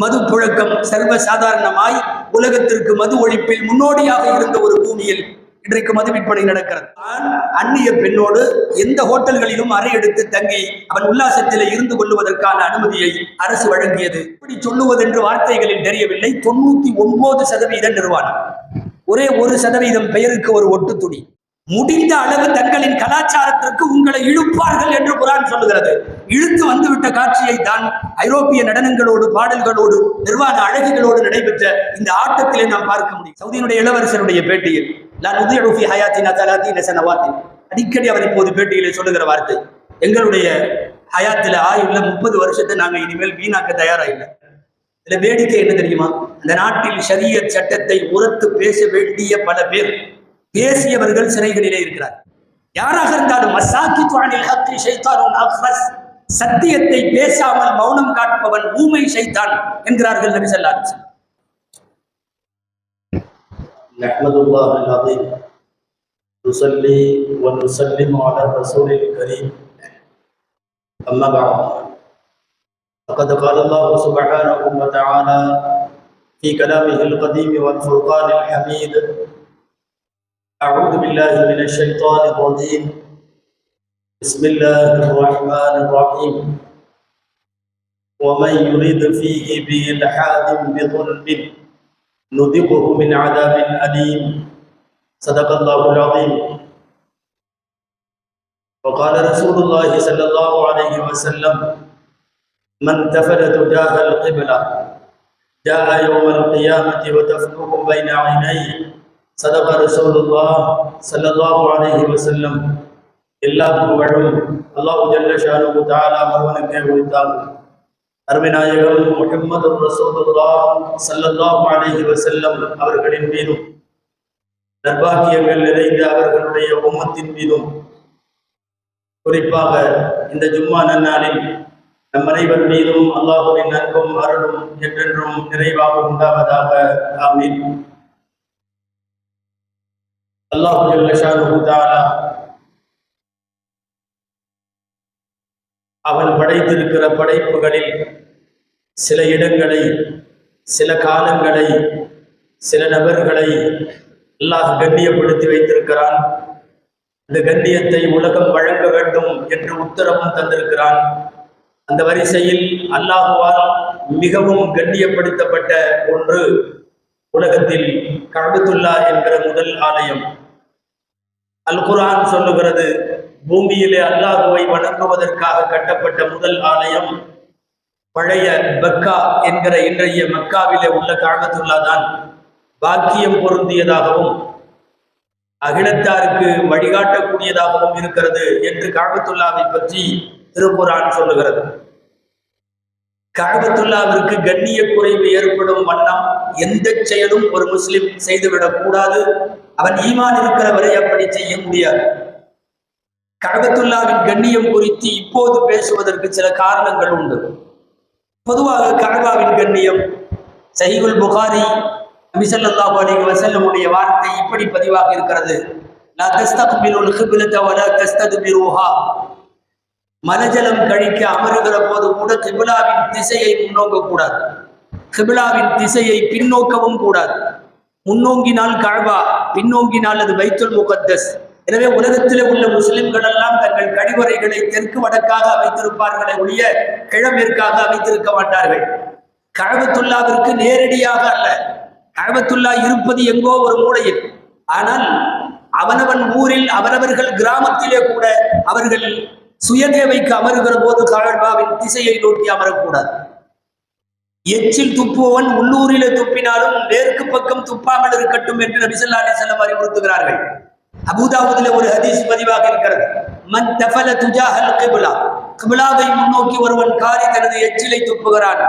மது புழக்கம் சர்வ சாதாரணமாய் உலகத்திற்கு மது ஒழிப்பில் முன்னோடியாக இருந்த ஒரு பூமியில் இன்றைக்கு மது விற்பனை நடக்கிறது. அந்நிய பெண்ணோடு எந்த ஹோட்டல்களிலும் அறை எடுத்து தங்கி அவன் உல்லாசத்திலே இருந்து கொள்ளுவதற்கான அனுமதியை அரசு வழங்கியது. இப்படி சொல்லுவதென்று வார்த்தைகளில் தெரியவில்லை. 99% நிர்வாணம், ஒரே 1% பெயருக்கு ஒரு ஒட்டு துணி. முடிந்த அளவு தங்களின் கலாச்சாரத்திற்கு உங்களை இழுப்பார்கள் என்று குர்ஆன் சொல்லுகிறது. இழுத்து வந்துவிட்ட காட்சியை தான் ஐரோப்பிய நடனங்களோடு பாடல்களோடு நிர்வாண அழகிகளோடு நடைபெற்ற இந்த ஆட்டத்திலே நாம் பார்க்க முடியும். சவுதியினுடைய இளவரசருடைய பேட்டியில் அடிக்கடி அவர் இப்போது பேட்டியிலே சொல்லுகிற வார்த்தை, எங்களுடைய ஹயாத்துல ஆயுள்ள 30 வருஷத்தை நாங்க இனிமேல் வீணாக்க தயாரா இல்லை. இதுல வேடிக்கை என்ன தெரியுமா? அந்த நாட்டில் ஷரியத் சட்டத்தை உரத்து பேச வேண்டிய பல பேர் பேசியவர்கள் சிறைகளிலே இருக்கிறார். யாராக இருந்தாலும் சத்தியத்தை பேசாமல் மௌனம் காட்பவன் ஊமை ஷைத்தான் என்கிறார்கள் நபி ஸல்லல்லாஹு அலைஹி வஸல்லம். நஹ்மதுல்லாஹல் அஸீம் நுஸல்லி வ நுஸல்லிமு அலா ரசூலில் கரீம் அம்மா பஅத் ஃபகத் قال الله سبحانه وتعالى في كلامه القديم والفرقان الحميد أعوذ بالله من الشيطان الرجيم بسم الله الرحمن الرحيم ومن يريد فيه بإلحاد بظلم نذقه من عذاب أليم صدق الله العظيم. وقال رسول الله صلى الله عليه وسلم من تفل تجاه القبلة جاء يوم القيامة وتفله بين عينيه صدق رسول الله صلى الله عليه وسلم. எல்லா புகழும் அல்லாஹ் ஜல்ல ஷானுஹு தஆலா ஒருவனுக்கே உரித்தாகும். அருமைநாயகம் முஹம்மது ரசூலுல்லாஹ் ஸல்லல்லாஹு அலைஹி வஸல்லம் அவர்களின் மீதும் நற்பாக்கியங்கள் நிறைந்த அவர்களுடைய உம்மத்தின் மீதும் குறிப்பாக இந்த ஜும்மா நன்னாளில் நம் அனைவர் மீதும் அல்லாஹ்வின் அன்பும் அருளும் என்றென்றும் நிறைவாக உண்டாவதாக. ஆமீன். அல்லாஹ் ஜல்ல ஷானுஹு தஆலா அவன் படைத்திருக்கிற படைப்புகளில் சில இடங்களை, சில காலங்களை, சில நபர்களை அல்லாஹ் கண்ணியப்படுத்தி வைத்திருக்கிறான். அந்த கண்ணியத்தை உலகம் வழங்க வேண்டும் என்று உத்தரவும் தந்திருக்கிறான். அந்த வரிசையில் அல்லாஹ்வால் மிகவும் கண்ணியப்படுத்தப்பட்ட ஒன்று உலகத்தில் கஅபத்துல்லா என்கிற முதல் ஆலயம். அல் குர்ஆன் சொல்லுகிறது, பூமியிலே அல்லாஹுவை வணங்குவதற்காக கட்டப்பட்ட முதல் ஆலயம் பழைய மக்கா என்கிற இன்றைய மக்காவிலே உள்ள கஅபத்துல்லா தான். பாக்கியம் பொருந்தியதாகவும் அகிலத்தாருக்கு வழிகாட்டக்கூடியதாகவும் இருக்கிறது என்று கஅபத்துல்லாவை பற்றி திருக்குர்ஆன் சொல்லுகிறது. கஅபத்துல்லாவிற்கு கண்ணிய குறைவு ஏற்படும் வண்ணம் எந்த செயலும் ஒரு முஸ்லிம் செய்துவிடக் கூடாது. அவன் ஈமான் இருக்கிற வரை அப்படி செய்ய முடியாது. கஅபத்துல்லாவின் கண்ணியம் குறித்து இப்போது பேசுவதற்கு சில காரணங்கள் உண்டு. பொதுவாக கஅபாவின் கண்ணியம் சஹீஹுல் புகாரி நபி ஸல்லல்லாஹு அலைஹி வஸல்லமுடைய வார்த்தை இப்படி பதிவாக இருக்கிறது, லா தஸ்தக்பிலுல் கிப்லத வலா தஸ்தத்பிருஹா. மலஜலம் கழிக்க அமருகிற போது கூட கிப்லாவின் திசையை முன்னோக்க கூடாது, கிப்லாவின் திசையை பின்னோக்கவும் கூடாது. முன்னோங்கினால் கஅபா, பின்னோங்கினால் அது பைத்துல் முகத்தஸ். எனவே உலகத்திலே உள்ள முஸ்லிம்கள் எல்லாம் தங்கள் கழிவறைகளை தெற்கு வடக்காக அமைத்திருப்பார்களே ஒழிய கிழமேற்காக அமைத்திருக்க மாட்டார்கள். கஅபத்துல்லாவிற்கு நேரடியாக அல்ல, கஅபத்துல்லா இருப்பது எங்கோ ஒரு மூலையில். ஆனால் அவனவன் ஊரில் அவரவர்கள் கிராமத்திலே கூட அவர்கள் சுயதேவைக்கு அமருகிற போது கஅபாவின் திசையை நோக்கி அமரக்கூடாது. எச்சில் துப்புவன் உள்ளூரிலே துப்பினாலும் மேற்கு பக்கம் துப்பாமல் இருக்கட்டும் என்று நபி ஸல்லல்லாஹு அலைஹி வஸல்லம் அறிவுறுத்துகிறார்கள். அபூதாவுதிலே ஒரு ஹதீஸ் பதிவாக இருக்கிறது, மன் தஃபல துஜாஹல் கிப்லா, கிப்லாவை முன்னோக்கி ஒருவன் காரி தனது எச்சிலை துப்புகிறான்,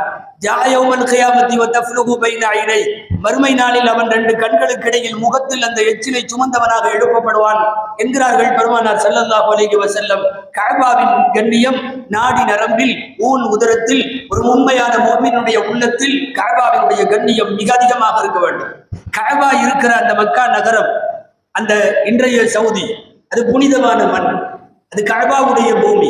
ஜா யௌமல் கியாமத்தி வ தஃப்லுஹு பைன ஐனை, மறுமை நாளில் அவன் 2 கண்களுக்கு இடையில் முகத்தில் அந்த எச்சிலை சுமந்தவனாக எழுப்பப்படுவான் என்கிறார்கள் பெருமானார் ஸல்லல்லாஹு அலைஹி வஸல்லம். கஅபாவின் கண்ணியம் நாடி நரம்பில், ஊன் உதரத்தில், ஒரு உண்மையான முஃமினுடைய உள்ளத்தில் கஅபாவினுடைய கண்ணியம் மிக அதிகமாக இருக்க வேண்டும். கஅபா இருக்கிற அந்த மக்கா நகரம், அந்த இன்றைய சவுதி, அது புனிதமான மண், அது கஅபாவுடைய பூமி,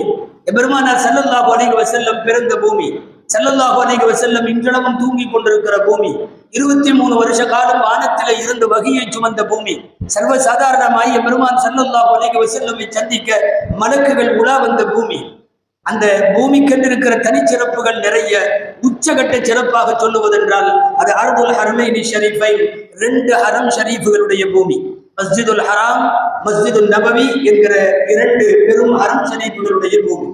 பெருமானார் ஸல்லல்லாஹு அலைஹி வஸல்லம் பிறந்த பூமி. ஸல்லல்லாஹு அலைஹி வஸல்லம் இன்றளவும் தூங்கி கொண்டிருக்கிற பூமி, 23 வருஷ காலம் வானத்திலே இருந்து வகியை சுமந்த பூமி, சர்வசாதாரணமாய் பெருமான் ஸல்லல்லாஹு அலைஹி வஸல்லமை சந்திக்க மலக்குகள் உலா வந்த பூமி. அந்த பூமிக்கென்றிருக்கிற தனிச்சிறப்புகள் நிறைய. உச்சகட்ட சிறப்பாக சொல்லுவதென்றால் அது அர்துல் ஹரமைனி ஷரீஃபை, 2 ஹரம் ஷரீஃபுகளுடைய பூமி. மஸ்ஜிதுல் ஹராம், மஸ்ஜிதுல் நபவி என்கிற 2 பெரும் ஹரம் ஷரீஃபுகளுடைய பூமி.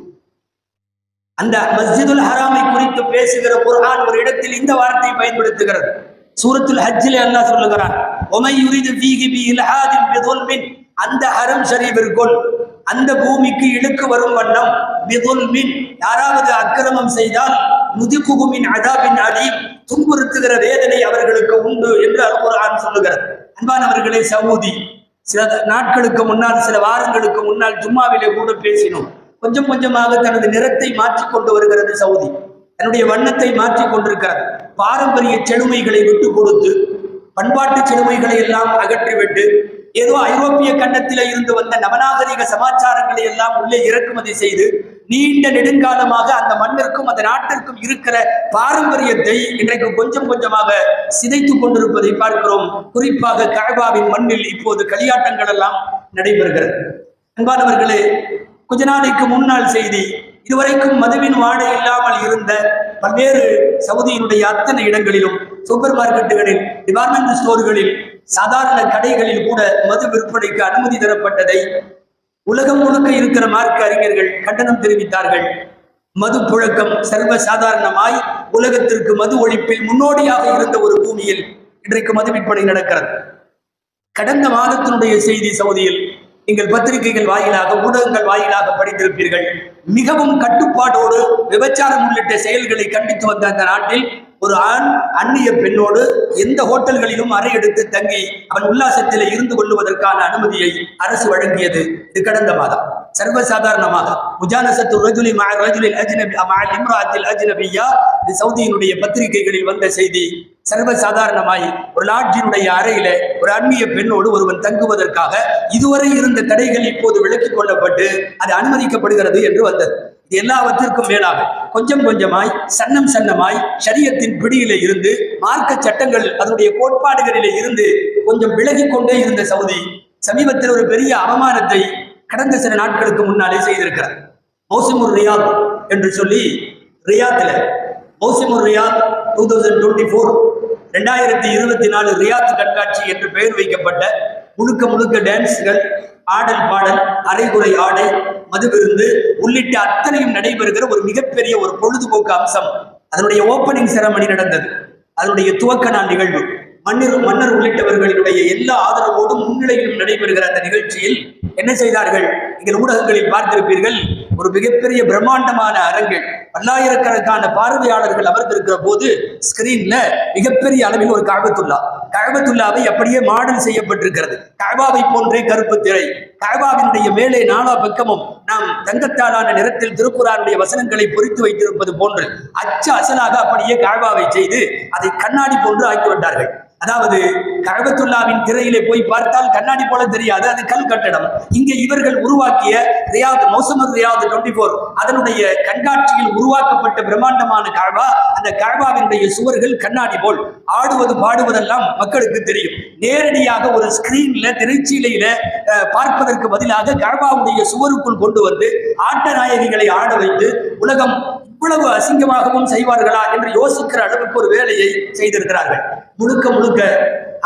அந்த மஸ்ஜிதுல் ஹராமை குறித்து பேசுகிற குர்ஆன் ஒரு இடத்தில் இந்த வார்த்தையை பயன்படுத்துகிறது. சூரத்துல் ஹஜ்ஜிலே அல்லாஹ் சொல்லுகிறான், ஒமை யுரிது ஃபீஹி பிஇல்ஹாதின் பிதுல்மின், அந்த ஹரம் ஷரீஃபிற்குள் அந்த பூமிக்கு இழுக்கு வரும் வண்ணம் பிதுல்மின், யாராவது அக்கிரமம் செய்தால் நுதிகுஹு மின் அதாபின் அலீம், துன்புறுத்துகிற வேதனை அவர்களுக்கு உண்டு என்று அல் குர்ஆன் சொல்லுகிறது. அன்பானவர்களே, சவுதி சில நாட்களுக்கு முன்னால், சில வாரங்களுக்கு முன்னால் ஜும்மாவிலே கூட பேசினோம். கொஞ்சம் கொஞ்சமாக தனது நிறத்தை மாற்றிக் கொண்டு வருகிறது சவுதி, தன்னுடைய வண்ணத்தை மாற்றிக் கொண்டிருக்கிறது. பாரம்பரிய செழுமைகளை விட்டு கொடுத்து, பண்பாட்டு செழுமைகளை எல்லாம் அகற்றிவிட்டு, ஏதோ ஐரோப்பிய கண்டத்தில இருந்து வந்த நவநாகரிக சமாச்சாரங்களை எல்லாம் உள்ளே இறக்குமதி செய்து, நீண்ட நெடுங்காலமாக அந்த மண்ணிற்கும் அந்த நாட்டிற்கும் இருக்கிற பாரம்பரியத்தை இன்றைக்கு கொஞ்சம் கொஞ்சமாக சிதைத்துக் கொண்டிருப்பதை பார்க்கிறோம். குறிப்பாக கஅபாவின் மண்ணில் இப்போது களியாட்டங்கள் எல்லாம் நடைபெறுகிறது. அன்பானவர்களே, கொஞ்ச நாளைக்கு முன்னாள் செய்தி, இதுவரைக்கும் மதுவின் வாடை இல்லாமல் இருந்த பல்வேறு சவுதியினுடைய அத்தனை இடங்களிலும், சூப்பர் மார்க்கெட்டுகளில், டிபார்ட்மெண்ட் ஸ்டோர்களில், சாதாரண கடைகளில் கூட மது விற்பனைக்கு அனுமதி தரப்பட்டதை உலகம் முழுக்க இருக்கிற மார்க்க அறிஞர்கள் கண்டனம் தெரிவித்தார்கள். மது புழக்கம் சர்வசாதாரணமாய் உலகத்திற்கு மது ஒழிப்பில் முன்னோடியாக இருந்த ஒரு பூமியில் இன்றைக்கு மது விற்பனை நடக்கிறது. கடந்த மாதத்தினுடைய செய்தி சவுதியில் நீங்கள் பத்திரிகைகள் வாயிலாக, ஊடகங்கள் வாயிலாக படித்திருப்பீர்கள். மிகவும் கட்டுப்பாடோடு விபச்சாரம் உள்ளிட்ட செயல்களை கண்டித்து வந்த அந்த நாட்டில் ஒரு ஆண் அந்நிய பெண்ணோடு எந்த ஹோட்டல்களிலும் அறை எடுத்து தங்கி அவன் உல்லாசத்தில் இருந்து கொள்ளுவதற்கான அனுமதியை அரசு வழங்கியது. இது கடந்த மாதம். சர்வசாதாரணமாக முஜானசத்து ரஜுலி மஅ ரஜுலில் அஜ்னபி மஅல் இம்ராத்தில் அஜ்னபியா, இது சவுதியினுடைய பத்திரிகைகளில் வந்த செய்தி. சர்வசாதாரணமாய் ஒரு லாட்ஜினுடைய அறையில ஒரு அந்நிய பெண்ணோடு ஒருவன் தங்குவதற்காக இதுவரை இருந்த தடைகள் இப்போது விலக்கிக் கொள்ளப்பட்டு அது அனுமதிக்கப்படுகிறது என்று வந்தது. இது எல்லாவற்றிற்கும் மேலாக கொஞ்சம் கொஞ்சமாய், சன்னம் சன்னமாய் ஷரியத்தின் பிடியிலே இருந்து, மார்க்க சட்டங்கள் அதனுடைய கோட்பாடுகளிலே இருந்து கொஞ்சம் விலகிக் கொண்டே இருந்த சவுதி சமீபத்தில் ஒரு பெரிய அவமானத்தை கடந்த சில நாட்களுக்கு முன்னாலே செய்திருக்கிறார். மௌசிமுர் ரியாத் என்று சொல்லி, ரியாத்தில் மௌசிமுர் ரியாத் 2024 2024 ரியாத் கண்காட்சி என்று பெயர் வைக்கப்பட்ட முழுக்க முழுக்க டான்ஸ்கள், ஆடல் பாடல், அரைகுறை ஆடை, மது விருந்து உள்ளிட்ட அத்தனையும் நடைபெறுகிற ஒரு மிகப்பெரிய ஒரு பொழுதுபோக்கு அம்சம். அதனுடைய ஓப்பனிங் செரமனி நடந்தது. அதனுடைய துவக்க நாள் நிகழ்வு மன்னர் உள்ளிட்டவர்களுடைய எல்லா ஆதரவோடும் முன்னிலையிலும் நடைபெறுகிற அந்த நிகழ்ச்சியில் என்ன செய்தார்கள்? நீங்கள் ஊடகங்களில் பார்த்திருப்பீர்கள். ஒரு மிகப்பெரிய பிரம்மாண்டமான அரங்கில் பல்லாயிரக்கணக்கான பார்வையாளர்கள் அமர்ந்திருக்கிற போது ஸ்கிரீன்ல மிகப்பெரிய அளவில் ஒரு கஅபத்துல்லாவை அப்படியே மாடல் செய்யப்பட்டிருக்கிறது. கஅபாவை போன்றே கருப்பு திரை. கஅபாவினுடைய மேலே நாலா பக்கமும் நாம் தங்கத்தாலான நிறத்தில் திருக்குர்ஆனுடைய வசனங்களை பொறித்து வைத்திருப்பது போன்று அச்சு அசலாக அப்படியே கஅபாவை செய்து அதை கண்ணாடி போன்று ஆக்கிவிட்டார்கள். அதாவது கஅபத்துல்லாவின் திரையிலே போய் பார்த்தால் கண்ணாடி போல தெரியாது, அது கல் கட்டடம். இங்கே இவர்கள் உருவாக்கிய ரியாத், மௌசமுர் ரியாத் 24 அதனுடைய கண்காட்சியில் உருவாக்கப்பட்ட பிரம்மாண்டமான கஅபா, அந்த கஅபாவினுடைய சுவர்கள் கண்ணாடி போல். ஆடுவது பாடுவதெல்லாம் மக்களுக்கு தெரியும். நேரடியாக ஒரு ஸ்கிரீன்ல, திரைச்சீலையில பார்ப்பதற்கு பதிலாக கஅபாவுடைய சுவருக்குள் கொண்டு வந்து ஆட்ட நாயகிகளை ஆட வைத்து உலகம் இவ்வளவு அசிங்கமாகவும் செய்வார்களா என்று யோசிக்கிற அளவுக்கு ஒரு வேலையை செய்திருக்கிறார்கள். முழுக்க முழுக்க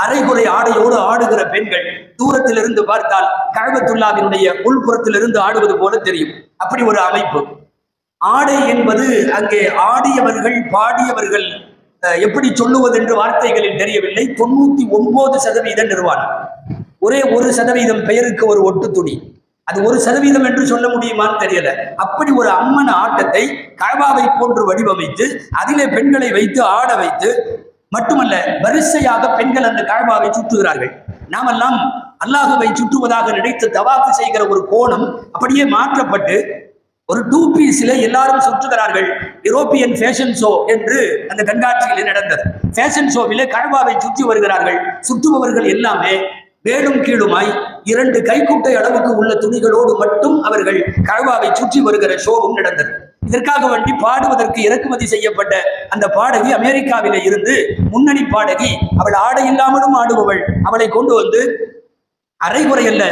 அரைகுறை ஆடையோடு ஆடுகிற பெண்கள் தூரத்திலிருந்து பார்த்தால் கஅபத்துல்லாவினுடைய உள்புறத்திலிருந்து ஆடுவது போல தெரியும். அப்படி ஒரு அமைப்பு. ஆடை என்பது அங்கே ஆடியவர்கள், பாடியவர்கள் எப்படி சொல்லுவது என்று வார்த்தைகளில் தெரியவில்லை. 99% நிர்வாணம். ஒரே 1% பெயருக்கு ஒரு ஒட்டு துணி. அது 1% என்று சொல்ல முடியுமான்னு தெரியல. அப்படி ஒரு அம்மன் ஆட்டத்தை கஅபாவை போன்று வடிவமைத்து அதிலே பெண்களை வைத்து ஆட வைத்து, மட்டுமல்ல வரிசையாக பெண்கள் அந்த கஅபாவை சுற்றுகிறார்கள். நாமெல்லாம் அல்லாஹுவை சுற்றுவதாக நினைத்து தவாஃப் செய்கிற ஒரு கோணம் அப்படியே மாற்றப்பட்டு ஒரு 2 பீஸில் எல்லாரும் சுற்றுகிறார்கள். யூரோப்பியன் ஃபேஷன் ஷோ என்று அந்த கண்காட்சியில் நடந்தது. ஃபேஷன் ஷோவிலே கஅபாவை சுற்றி வருகிறார்கள். சுற்றுபவர்கள் எல்லாமே மேலும் கீழுமாய் 2 கைக்குட்டை அளவுக்கு உள்ள துணிகளோடு மட்டும் அவர்கள் கஅபாவை சுற்றி வருகிற ஷோவும் நடந்தது. இதற்காக வேண்டி பாடுவதற்கு இறக்குமதி செய்யப்பட்ட அந்த பாடகி அமெரிக்காவில இருந்து முன்னணி பாடகி, அவள் ஆடை இல்லாமலும் ஆடுபவள். அவளை கொண்டு வந்து அரைகுறை அல்ல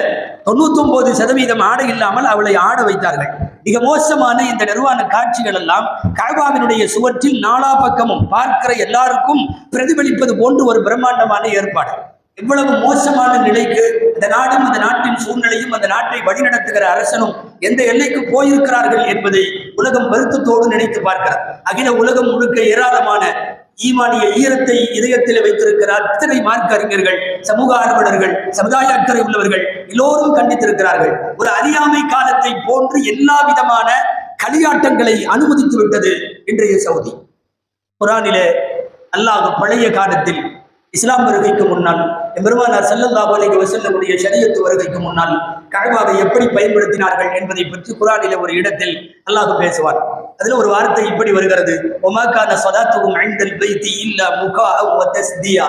99% ஆடை இல்லாமல் அவளை ஆட வைத்தார்கள். மிக மோசமான இந்த நிர்வாண காட்சிகள் எல்லாம் கஅபாவினுடைய சுவற்றில் நாலா பக்கமும் பார்க்கிற எல்லாருக்கும் பிரதிபலிப்பது போன்று ஒரு பிரம்மாண்டமான ஏற்பாடு. இவ்வளவு மோசமான நிலைக்கு அந்த நாடும் அந்த நாட்டின் சூழ்நிலையும் அந்த நாட்டை வழிநடத்துகிற அரசனும் எந்த எல்லைக்கு போயிருக்கிறார்கள் என்பதை உலகம் வருத்தத்தோடு நினைத்து பார்க்கிறார். அகில உலகம் முழுக்க ஏராளமான ஈமானிய ஈரத்தை இதயத்தில் வைத்திருக்கிற அத்தனை மார்க்க அறிஞர்கள், சமூக ஆர்வலர்கள், சமுதாய அக்கறை உள்ளவர்கள் எல்லோரும் கண்டித்திருக்கிறார்கள். ஒரு அறியாமை காலத்தை போன்று எல்லா விதமான களியாட்டங்களை அனுமதித்து விட்டது இன்றைய சவுதி. குர்ஆனிலே அல்லாஹ் பழைய காலத்தில் இஸ்லாம் வருகைக்கு முன்னால், பெருமானார் ஸல்லல்லாஹு அலைஹி வஸல்லமுடைய ஷரியத் வருகைக்கு முன்னால் கஅபாவை எப்படி பயன்படுத்தினார்கள் என்பதை பற்றி குர்ஆனிலே ஒரு இடத்தில் அல்லாஹ் பேசுவார். அதுல ஒரு வார்த்தை இப்படி வருகிறது, வமா கான ஸலாத்துஹும் இன்தல் பைத்தி இல்லா முகாஅ வ தஸ்தியா.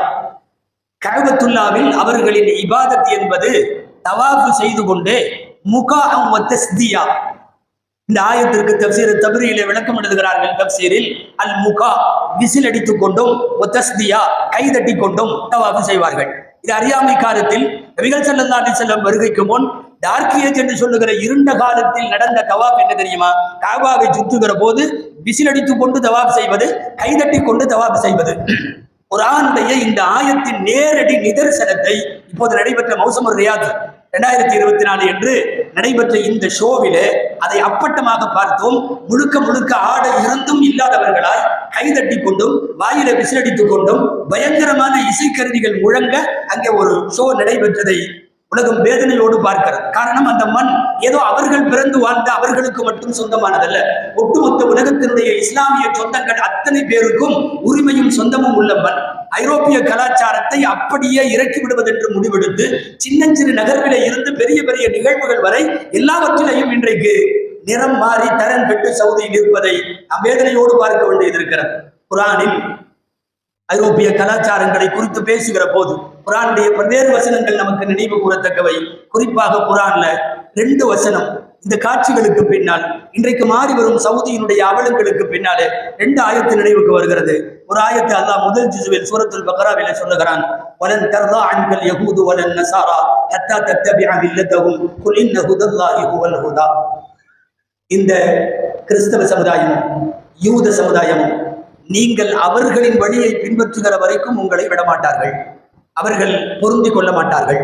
கஅபத்துல்லாவில் அவர்களின் இபாதத் என்பது தவாஃப் செய்து கொண்டே முகாஅ வ தஸ்தியா. இந்த ஆயத்திற்கு தஃப்சீர் தப்ரீரிலே விளக்கம் எழுதுகிறார்கள். தஃப்சீரில் அல் முகா விசில் அடித்துக் கொண்டும் தஸ்தியா கைதட்டி கொண்டும் தவாஃப் செய்வார்கள். இது அறியாமை காலத்தில் நபிகள் ஸல்லல்லாஹு அலைஹி வஸல்லம் வருகைக்கு முன் டார்க் ஏஜ் என்று சொல்லுகிற இருண்ட காலத்தில் நடந்த தவாப் என்ன தெரியுமா? கஅபாவை சுற்றுகிற போது விசில் அடித்துக் கொண்டு தவாப் செய்வது, கைதட்டி கொண்டு தவாப் செய்வது. குர்ஆனுடைய இந்த ஆயத்தின் நேரடி நிதர்சனத்தை இப்போது நடைபெற்ற மௌசமுர் ரியாத் 2024 என்று நடைபெற்ற இந்த ஷோவிலே அதை அப்பட்டமாக பார்த்தோம். முழுக்க முழுக்க ஆடை இருந்தும் இல்லாதவர்களாய் கைதட்டி கொண்டும் வாயில விசிலடித்துக் கொண்டும் பயங்கரமான இசைக்கருவிகள் முழங்க அங்கே ஒரு ஷோ நடைபெற்றதை உலகம் வேதனையோடு பார்க்கிறது. காரணம், அந்த மண் ஏதோ அவர்கள் பிறந்து வாழ்ந்த அவர்களுக்கு மட்டும் சொந்தமானதல்ல. ஒட்டுமொத்த உலகத்தினுடைய இஸ்லாமிய சொந்தங்கள் அத்தனை பேருக்கும் உரிமையும் சொந்தமும் உள்ள மண். ஐரோப்பிய கலாச்சாரத்தை அப்படியே இறக்கி விடுவதென்று முடிவெடுத்து சின்னஞ்சிறு நகர்வில இருந்து பெரிய பெரிய நிகழ்வுகள் வரை எல்லாவற்றிலையும் இன்றைக்கு நிறம் மாறி தரம் கெட்டு சவுதியில் இருப்பதை நாம் வேதனையோடு பார்க்க வேண்டியது இருக்கிறது. குர்ஆனில் ஐரோப்பிய கலாச்சாரங்களை குறித்து பேசுகிற போது குர்ஆனுடைய பல்வேறு வசனங்கள் நமக்கு நினைவு கூறத்தக்கவை. குறிப்பாக குர்ஆன்ல 2 வசனம் இந்த காட்சிகளுக்கு பின்னால், இன்றைக்கு மாறி வரும் சவுதியினுடைய அவலங்களுக்கு பின்னாலே 2 ஆயத்து நினைவுக்கு வருகிறது. ஒரு ஆயத்து அல்லாஹ் முதல் ஜுசுவில் சூரத்துல் பக்ராவிலே சொல்லுகிறான், வலன் தர்தா அன்கல் யஹூது வலன் நஸாரா ஹத்தா தத்தபிஅ மில்லத்தஹும் குல் இன்ன ஹுதல்லாஹி ஹுவல் ஹுதா. இந்த கிறிஸ்தவ சமுதாயமும் யூத சமுதாயமும் நீங்கள் அவர்களின் வழியை பின்பற்றுகிற வரைக்கும் உங்களை விடமாட்டார்கள், அவர்கள் பொருந்தி கொள்ள மாட்டார்கள்.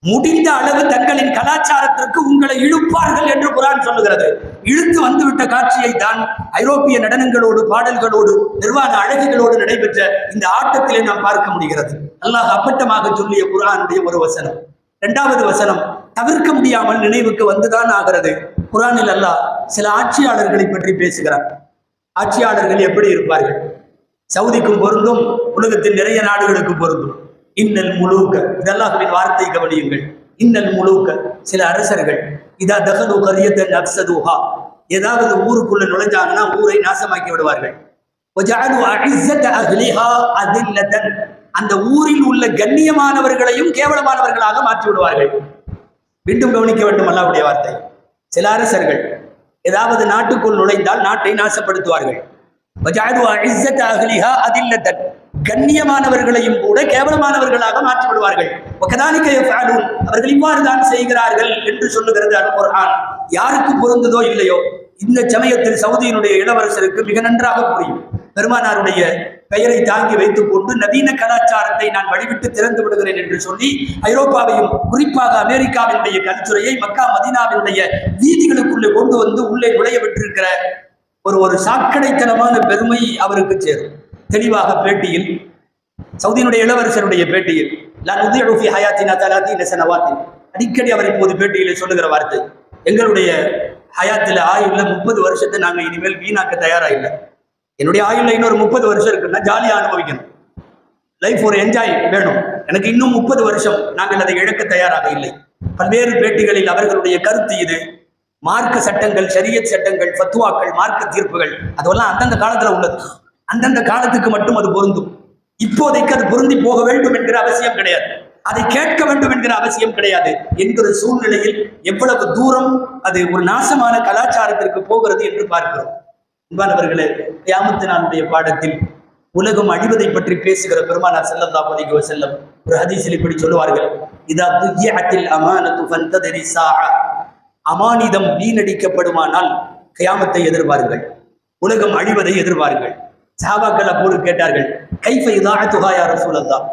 முடிந்த அளவு தங்களின் கலாச்சாரத்திற்கு உங்களை இழுப்பார்கள் என்று குர்ஆன் சொல்லுகிறது. இழுத்து வந்துவிட்ட காட்சியை தான் ஐரோப்பிய நடனங்களோடு பாடல்களோடு நிர்வாண அழகுகளோடு நடைபெற்ற இந்த ஆட்டத்திலே நாம் பார்க்க முடிகிறது. அல்லாஹ் அப்பட்டமாக சொல்லிய குர்ஆனுடைய ஒரு வசனம். 2வது வசனம் தவிர்க்க முடியாமல் நினைவுக்கு வந்துதான் ஆகிறது. குர்ஆனில் அல்லாஹ் சில ஆட்சியாளர்களை பற்றி பேசுகிறார். ஆட்சியாளர்கள் எப்படி இருப்பார்கள்? சவுதிக்கும் பொருந்தும், உலகத்தின் நிறைய நாடுகளுக்கும் பொருந்தும். இன்னல் முலூக்க, இதல்லாஹ்வின் வார்த்தை கவனியுங்கள். இன்னல் முலூக்க, சில அரசர்கள் இதா தகலு கரியத்தன் அஃஸதுஹா, ஏதாவது ஊருக்குள்ள நுழைஞ்சாங்கன்னா ஊரை நாசமாக்கி விடுவார்கள். வஜஅலு அஇஸ்ஸத அஹ்லிஹா அதில்லதன், அந்த ஊரில் உள்ள கண்ணியமானவர்களையும் கேவலமானவர்களாக மாற்றி விடுவார்கள். மீண்டும் கவனிக்க வேண்டும் அல்லாஹ்வுடைய வார்த்தை. சில அரசர்கள் ஏதாவது நாட்டுக்குள் நுழைந்தால் நாட்டை நாசப்படுத்துவார்கள். வஜஅலு அஇஸ்ஸத அஹ்லிஹா அதில்லதன், கண்ணியமானவர்களையும் கூட கேவலமானவர்களாக மாற்றி விடுவார்கள். வகதாலிக யஃஅலூன், அவர்கள் இவ்வாறு தான் செய்கிறார்கள் என்று சொல்லுகிறது அல் குர்ஆன். யாருக்கு பொருந்ததோ இல்லையோ, இந்த சமயத்தில் சவுதியினுடைய இளவரசருக்கு மிக நன்றாக புரியும். பெருமானாருடைய பெயரை தாங்கி வைத்துக் கொண்டு நவீன கலாச்சாரத்தை நான் வழிவிட்டு திறந்து விடுகிறேன் என்று சொல்லி ஐரோப்பாவையும் குறிப்பாக அமெரிக்காவினுடைய கல்ச்சுரையை மக்கா மதீனாவினுடைய வீதிகளுக்குள்ளே கொண்டு வந்து உள்ளே நுழைய விட்டிருக்கிற ஒரு சாக்கடைத்தனமான பெருமை அவருக்கு சேரும். தெளிவாக பேட்டியில், சவுதியினுடைய இளவரசருடைய பேட்டியில், அடிக்கடி அவர் இப்போது பேட்டியிலே சொல்லுகிற வார்த்தை, எங்களுடைய ஹயாத்தில் ஆயுள்ல 30 வருஷத்தை நாங்கள் இனிமேல் வீணாக்க தயாரா இல்லை. என்னுடைய ஆயுள்ல இன்னொரு 30 வருஷம் இருக்குன்னா ஜாலியா அனுபவிக்கணும், லைஃப் ஒரு என்ஜாய் வேணும். எனக்கு இன்னும் 30 வருஷம், நாங்கள் அதை இழக்க தயாராக இல்லை. பல்வேறு பேட்டிகளில் அவர்களுடைய கருத்து இது. மார்க்க சட்டங்கள், ஷரியத் சட்டங்கள், ஃபத்வாக்கள், மார்க்க தீர்ப்புகள் அதெல்லாம் அந்தந்த காலத்துல உள்ளது. அந்தந்த காலத்துக்கு மட்டும் அது பொருந்தும். இப்போதைக்கு அது பொருந்தி போக வேண்டும் என்கிற அவசியம் கிடையாது. அதை கேட்க வேண்டும் என்கிற அவசியம் கிடையாது என்கிற சூழ்நிலையில் எவ்வளவு தூரம் அது ஒரு நாசமான கலாச்சாரத்திற்கு போகிறது என்று பார்க்கிறோம். அன்பானவர்களே, கியாமத் நாளுடைய பாடத்தில் உலகம் அழிவதை பற்றி பேசுகிற பெருமானார் ஸல்லல்லாஹு அலைஹி வஸல்லம் ஒரு ஹதீஸில் இப்படி சொல்லுவார்கள், இதா துய்யஅத்தில் அமானத்து ஃபந்ததரி ஸாஅ, அமானிதம் வீணடிக்கப்படுமானால் கியாமத்தை எதிர்பாருங்கள், உலகம் அழிவதை எதிர்பாருங்கள். சஹாபாக்கள் அப்போது கேட்டார்கள், கைஃப இதாஅத்துஹா யா ரசூலல்லாஹ்,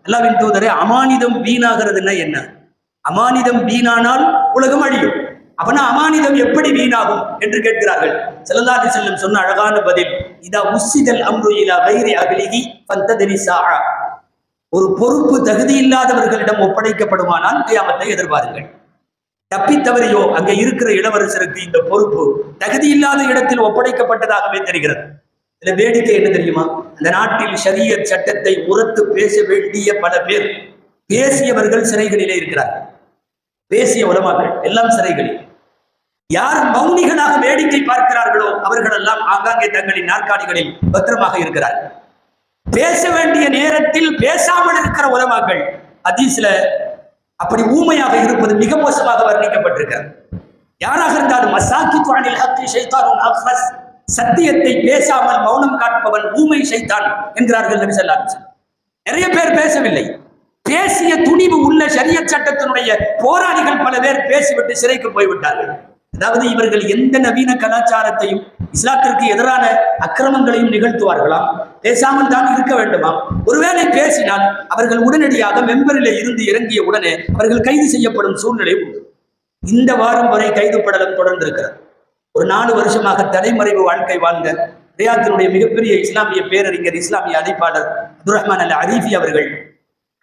அல்லாஹ்வின் தூதரே, அமானிதம் வீணாகிறதுன்னா என்ன? அமானிதம் வீணானால் உலகம் அழியும், அப்பனா அமானிதம் எப்படி வீணாகும் என்று கேட்கிறார்கள். ஸல்லல்லாஹு அலைஹி வஸல்லம் சொன்ன அழகான பதில், இதா உஸ்ஸிதல் அம்ரு இலா கைரி அஹ்லிஹி ஃபந்ததரி ஸாஅ, ஒரு பொறுப்பு தகுதி இல்லாதவர்களிடம் ஒப்படைக்கப்படுமானால் கியாமத்தை எதிர்பாருங்கள். தப்பித்தவரையோ அங்கே இருக்கிற இளவரசருக்கு இந்த பொறுப்பு தகுதி இல்லாத இடத்தில் ஒப்படைக்கப்பட்டதாகவே தெரிகிறது. இதுல வேடிக்கை என்ன தெரியுமா? அந்த நாட்டில் ஷரியத் சட்டத்தை உரத்து பேச வேண்டிய பல பேர், பேசியவர்கள் சிறைகளிலே இருக்கிறார்கள். பேசிய உலமாக்கள் எல்லாம் சிறைகளில். யார் மௌனிகளாக வேடிக்கை பார்க்கிறார்களோ அவர்களெல்லாம் ஆங்காங்கே தங்களின் நாற்காலிகளில் பத்திரமாக இருக்கிறார்கள். பேச வேண்டிய நேரத்தில் பேசாமல் இருக்கிற உலமாக்கள் ஹதீஸ்ல அப்படி ஊமையாக இருப்பது மிக மோசமாக வர்ணிக்கப்பட்டிருக்கிறது. யாராக இருந்தாலும் மசாக்கித்து அனில் ஹக்கி ஷைத்தானுன் அக்ஹஸ், சத்தியத்தை பேசாமல் மௌனம் காட்பவன் ஊமை ஷைத்தான் என்கிறார்கள் நபி ஸல்லல்லாஹு அலைஹி வஸல்லம். நிறைய பேர் பேசவில்லை. பேசிய துணிவு உள்ள ஷரியத் சட்டத்தினுடைய போராளிகள் பல பேர் பேசிவிட்டு சிறைக்கு போய்விட்டார்கள். அதாவது இவர்கள் எந்த நவீன கலாச்சாரத்தையும் இஸ்லாத்திற்கு எதிரான அக்கிரமங்களையும் நிகழ்த்துவார்களாம், பேசாமல் தான் இருக்க வேண்டுமாம். ஒருவேளை பேசினால் அவர்கள் உடனடியாக மெம்பரிலே இருந்து இறங்கிய உடனே அவர்கள் கைது செய்யப்படும் சூழ்நிலை உண்டு. இந்த வாரம் வரை கைது படலம் தொடர்ந்திருக்கிறது. ஒரு 4 வருஷமாக தலைமறைவு வாழ்க்கை வாழ்ந்த ரியாத்தினுடைய மிகப்பெரிய இஸ்லாமிய பேரறிஞர், இஸ்லாமிய அதிப்பாளர் அப்துல் ரஹ்மான் அல் அரீஃபி அவர்கள்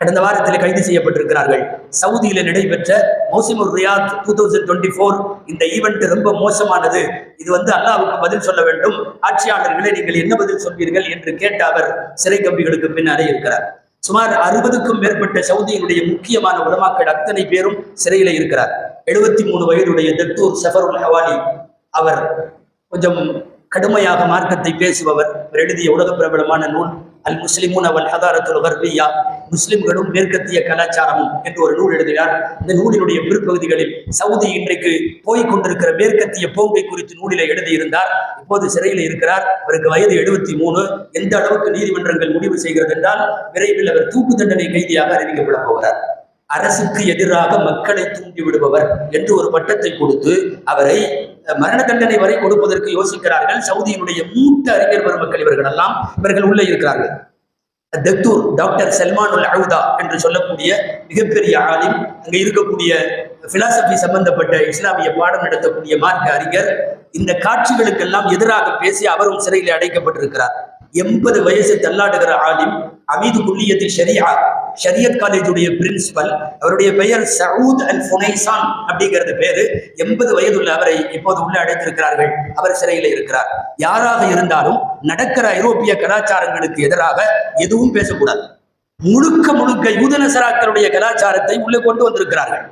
கடந்த வாரத்தில் கைது செய்யப்பட்டிருக்கிறார்கள். சவுதியில நடைபெற்ற மௌசிமுர் ரியாத் 2024 இந்த ஈவெண்ட் ரொம்ப மோசமானது, இது அல்லாஹ்வுக்கு பதில் சொல்ல வேண்டும், ஆட்சியாளர்களே நீங்கள் என்ன பதில் சொல்வீர்கள் என்று கேட்ட அவர் சிறை கம்பிகளுக்கு பின்னாலே இருக்கிறார். சுமார் 60க்கும் மேற்பட்ட சவுதியினுடைய முக்கியமான உலமாக்கள் அத்தனை பேரும் சிறையில இருக்கிறார். 73 வயதுடைய தக்தூர் ஸஃபருல் ஹவாலி அவர் கொஞ்சம் கடுமையாக மார்க்கத்தை பேசுபவர். எழுதிய உலக பிரபலமான நூல் அல் முஸ்லிமூன வல் ஹதாரத்துல் கர்பியா, முஸ்லிம்களும் மேற்கத்திய கலாச்சாரமும் என்று ஒரு நூல் எழுதினார். இந்த நூலினுடைய பிற்பகுதிகளில் சவுதி இன்றைக்கு போய்கொண்டிருக்கிற மேற்கத்திய போங்கை குறித்து நூலில எழுதியிருந்தார். இப்போது சிறையில் இருக்கிறார். அவருக்கு வயது 73. எந்த அளவுக்கு நீதிமன்றங்கள் முடிவு செய்கிறது என்றால் விரைவில் அவர் தூக்கு தண்டனை கைதியாக அறிவிக்கப்பட போகிறார். அரசுக்கு எதிராக மக்களை தூண்டி விடுபவர் என்று ஒரு பட்டத்தை கொடுத்து அவரை மரண தண்டனை வரை கொடுப்பதற்கு யோசிக்கிறார்கள். சவுதியினுடைய மூத்த அறிஞர் பெருமக்கள் இவர்கள் உள்ளே இருக்கிறார்கள். தக்தூர் டாக்டர் சல்மானுல் அவுதா என்று சொல்லக்கூடிய மிகப்பெரிய ஆலிம், அங்கே இருக்கக்கூடிய பிலாசபி சம்பந்தப்பட்ட இஸ்லாமிய பாடம் நடத்தக்கூடிய மார்க்க அறிஞர், இந்த காட்சிகளுக்கெல்லாம் எதிராக பேசி அவரும் சிறையில் அடைக்கப்பட்டிருக்கிறார். 80 வயசு தள்ளாடுகிற ஆலிம், அமீது குல்லியத்தில் ஷரியத் காலேஜுடைய பிரின்சிபல், அவருடைய பெயர் சவுத் அல் ஃபுனைசான் அப்படிங்கிறது பேரு. 80 வயதுள்ள அவரை இப்போது உள்ள அடைத்திருக்கிறார்கள். அவர் சிறையில் இருக்கிறார். யாராக இருந்தாலும் நடக்கிற ஐரோப்பிய கலாச்சாரங்களுக்கு எதிராக எதுவும் பேசக்கூடாது. முழுக்க யூத நசராக்களுடைய கலாச்சாரத்தை உள்ளே கொண்டு வந்திருக்கிறார்கள்.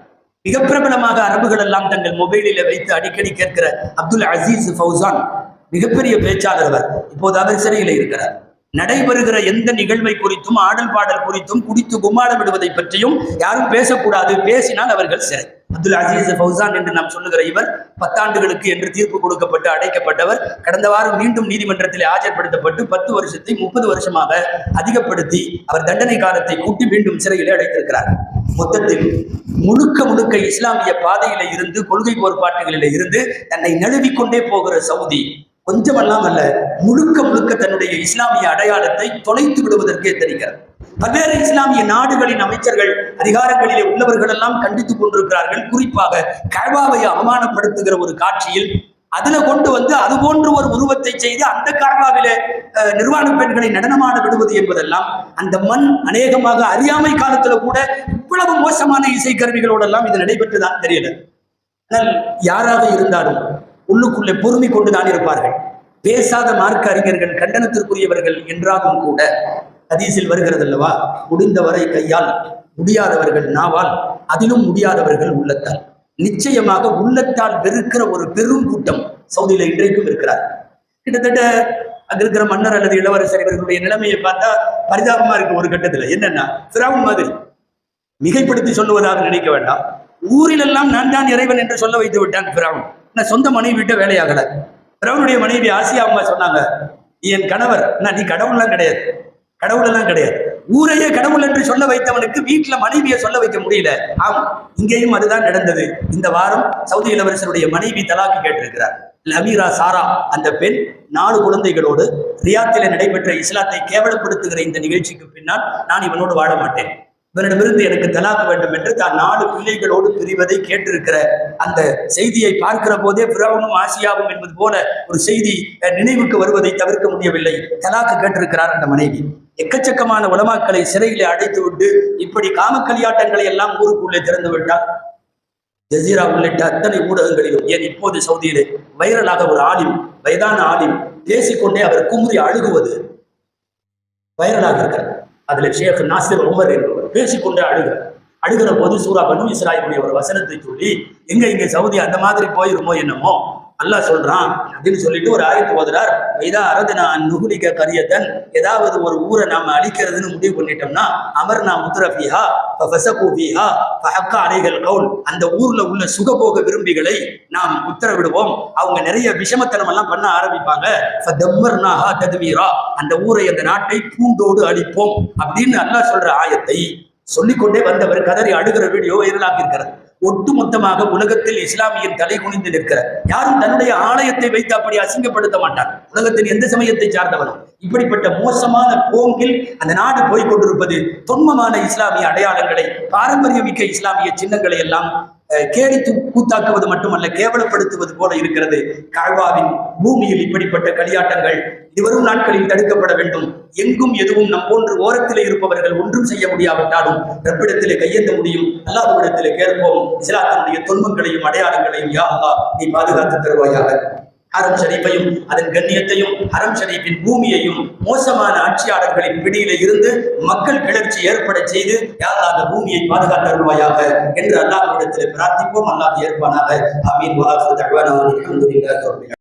மிக பிரபலமாக அரபுகள் எல்லாம் தங்கள் மொபைலில வைத்து அடிக்கடி கேட்கிற அப்துல் அசீஸ் ஃபௌசான் மிகப்பெரிய பேச்சாளர். அவர் இப்போது அவர் சிறையில் இருக்கிறார். நடைபெறுகிற எந்த நிகழ்வை குறித்தும் ஆடல் பாடல் குறித்தும் குடித்து கும்மாளம் விடுவதை பற்றியும் யாரும் பேசக்கூடாது, பேசினால் அவர்கள் சிறை. அப்துல் அசீஸ் ஃபௌசான் என்று நாம் சொல்லுகிற இவர் 10 ஆண்டுகளுக்கு என்று தீர்ப்பு கொடுக்கப்பட்டு அடைக்கப்பட்டவர். கடந்த வாரம் மீண்டும் நீதிமன்றத்தில் ஆஜர்படுத்தப்பட்டு 10 வருஷத்தை 30 வருஷமாக அதிகப்படுத்தி அவர் தண்டனை காலத்தை கூட்டி மீண்டும் சிறையிலே அடைத்திருக்கிறார். மொத்தத்தில் முழுக்க இஸ்லாமிய பாதையில இருந்து, கொள்கை கோட்பாட்டுகளில இருந்து தன்னை நழுவிக்கொண்டே போகிற சவுதி கொஞ்சமெல்லாம் அல்ல, முழுக்க தன்னுடைய இஸ்லாமிய அடையாளத்தை தொலைத்து விடுவதற்கே தெரிகிறது. பல்வேறு இஸ்லாமிய நாடுகளின் அமைச்சர்கள், அதிகாரங்களிலே உள்ளவர்கள் எல்லாம் கண்டித்துக் கொண்டிருக்கிறார்கள். குறிப்பாக கஅபாவை அவமானப்படுத்துகிற ஒரு காட்சியில் அதுல கொண்டு அது போன்ற ஒரு உருவத்தை செய்து அந்த கஅபாவிலே நிர்வாண பெண்களை நடனமாட விடுவது என்பதெல்லாம் அந்த மண் அநேகமாக அறியாமை காலத்துல கூட இவ்வளவு மோசமான இசை கருவிகளோடெல்லாம் இது நடைபெற்றுதான் தெரியல. ஆனால் யாராக இருந்தாலும் உள்ளுக்குள்ளே பொறுமை கொண்டுதான் இருப்பார்கள். பேசாத மார்க்க அறிஞர்கள், கண்டனத்திற்குரியவர்கள் என்றாலும் கூட ஹதீஸில் வருகிறது அல்லவா, முடிந்தவரை கையால், முடியாதவர்கள் நாவால், அதிலும் முடியாதவர்கள் உள்ளத்தால். நிச்சயமாக உள்ளத்தால் வெறுக்கிற ஒரு பெரும் கூட்டம் சவுதியில இன்றைக்கும் இருக்கிறார். கிட்டத்தட்ட அங்க இருக்கிற மன்னர் அல்லது இளவரசர் இவர்களுடைய நிலைமையை பார்த்தா பரிதாபமா இருக்கு. ஒரு கட்டத்துல என்னன்னா ஃபிரௌன் மாதிரி மிகைப்படுத்தி சொல்லுவதாக நினைக்க வேண்டாம். ஊரிலெல்லாம் நான் தான் இறைவன் என்று சொல்ல வைத்து விட்டான் பிறவுன். நான் சொந்த மனைவி விட்ட வேலையாகல. பிறவுனுடைய மனைவி ஆசியா அம்மா சொன்னாங்க, என் கணவர், நீ கடவுள்லாம் கிடையாது, கடவுளெல்லாம் கிடையாது. ஊரையே கடவுள் என்று சொல்ல வைத்தவனுக்கு வீட்டுல மனைவியை சொல்ல வைக்க முடியல. ஆம், இங்கேயும் அதுதான் நடந்தது. இந்த வாரம் சவுதி இளவரசருடைய மனைவி தலாக்கு கேட்டிருக்கிறார். அமீரா சாரா அந்த பெண் 4 குழந்தைகளோடு ரியாத்தில நடைபெற்ற இஸ்லாத்தை கேவலப்படுத்துகிற இந்த நிகழ்ச்சிக்கு பின்னால் நான் இவனோடு வாழ மாட்டேன், இவனிடமிருந்து எனக்கு தலாக்கு வேண்டும் என்று தான் 4 பிள்ளைகளோடு பிரிவதை கேட்டிருக்கிற அந்த செய்தியை பார்க்கிற போதே பிறவுனும் ஆசியாவும் என்பது போல ஒரு செய்தி நினைவுக்கு வருவதை தவிர்க்க முடியவில்லை. தலாக்கு கேட்டிருக்கிறார் அந்த மனைவி. எக்கச்சக்கமான உலமாக்களை சிறையிலே அடைத்து விட்டு இப்படி காமக்கலியாட்டங்களை எல்லாம் ஊருக்குள்ளே திறந்து விட்டார். ஜசீரா உள்ளிட்ட அத்தனை ஊடகங்களிலும், ஏன் இப்போது சவுதியிலே வைரலாக ஒரு ஆலிம், வயதான ஆலிம் பேசிக்கொண்டே அவர் குமுறி அழுகுவது வைரலாக இருக்கிறார். அதுல ஷேக் நாசிர் உமர் என்பவர் பேசிக்கொண்டே அழுகிற போது சூரா பனு இஸ்ராயிலுடைய ஒரு வசனத்தை சொல்லி, எங்க சவுதி அந்த மாதிரி போயிருமோ என்னமோ அல்லாஹ் சொல்றான் அப்படின்னு சொல்லிட்டு ஒரு ஆயத்து ஓதுறார். இதா அரதுனா நுகுலிக்க கரியத்தன், ஏதாவது ஒரு ஊரை நாம அழிக்கிறதுன்னு முடிவு பண்ணிட்டோம்னா, அமர்னா முத்ரஃபிஹா ஃபஸகூபிஹா ஃபஹக்க அலைஹில் கவுல், அந்த ஊர்ல உள்ள சுகபோக விரும்பிகளை நாம் உத்தரவிடுவோம். அவங்க நிறைய விஷமத்தனம் எல்லாம் பண்ண ஆரம்பிப்பாங்க. ஃபதம்மர்னாஹா தத்மீரா, அந்த ஊரை, அந்த நாட்டை பூண்டோடு அழிப்போம் அப்படின்னு அல்லாஹ் சொல்ற ஆயத்தை சொல்லிக்கொண்டே வந்தவர் கதறி அழுகிற வீடியோ வைரலாகி இருக்கிறது. ஒட்டுமொத்தமாக உலகத்தில் இஸ்லாமியன் தலை குனிந்து நிற்கிற, யாரும் தன்னுடைய ஆலயத்தை வைத்து அப்படி அசிங்கப்படுத்த மாட்டார். உலகத்தின் எந்த சமயத்தை சார்ந்தவனும் இப்படிப்பட்ட மோசமான போங்கில் அந்த நாடு போய்கொண்டிருப்பது தொன்மமான இஸ்லாமிய அடையாளங்களை, பாரம்பரியமிக்க இஸ்லாமிய சின்னங்களை எல்லாம் கேலி கூத்தாக்குவது மட்டுமல்ல, கேவலப்படுத்துவது போல இருக்கிறது. காழ்வாவின் பூமியில் இப்படிப்பட்ட களியாட்டங்கள் இதுவரும் நாட்களில் தடுக்கப்பட வேண்டும். எங்கும் எதுவும் நம் போன்று ஓரத்திலே இருப்பவர்கள் ஒன்றும் செய்ய முடியாவிட்டாலும் ரப்பிடத்திலே கையெழுந்த முடியும். அல்லாஹ்விடத்திலே கேட்போம். இஸ்லாத்தினுடைய தொன்மங்களையும் அடையாளங்களையும் யா அல்லாஹ் நீ பாதுகாத்து தருவாயாக. ஹரம் ஷரீஃபையும் அதன் கண்ணியத்தையும், ஹரம் ஷரீஃபின் பூமியையும் மோசமான ஆட்சியாளர்களின் பிடியில இருந்து மக்கள் கிளர்ச்சி ஏற்பட செய்து யா அல்லாஹ் அந்த பூமியை பாதுகாத்து தருவாயாக என்று அல்லாஹ்விடத்திலே பிரார்த்திப்போம். அல்லாஹ் ஏற்பானாக. ஆமீன். வஆகிரு தஅவானா அல்ஹம்துலில்லாஹி ரப்பில் ஆலமீன்.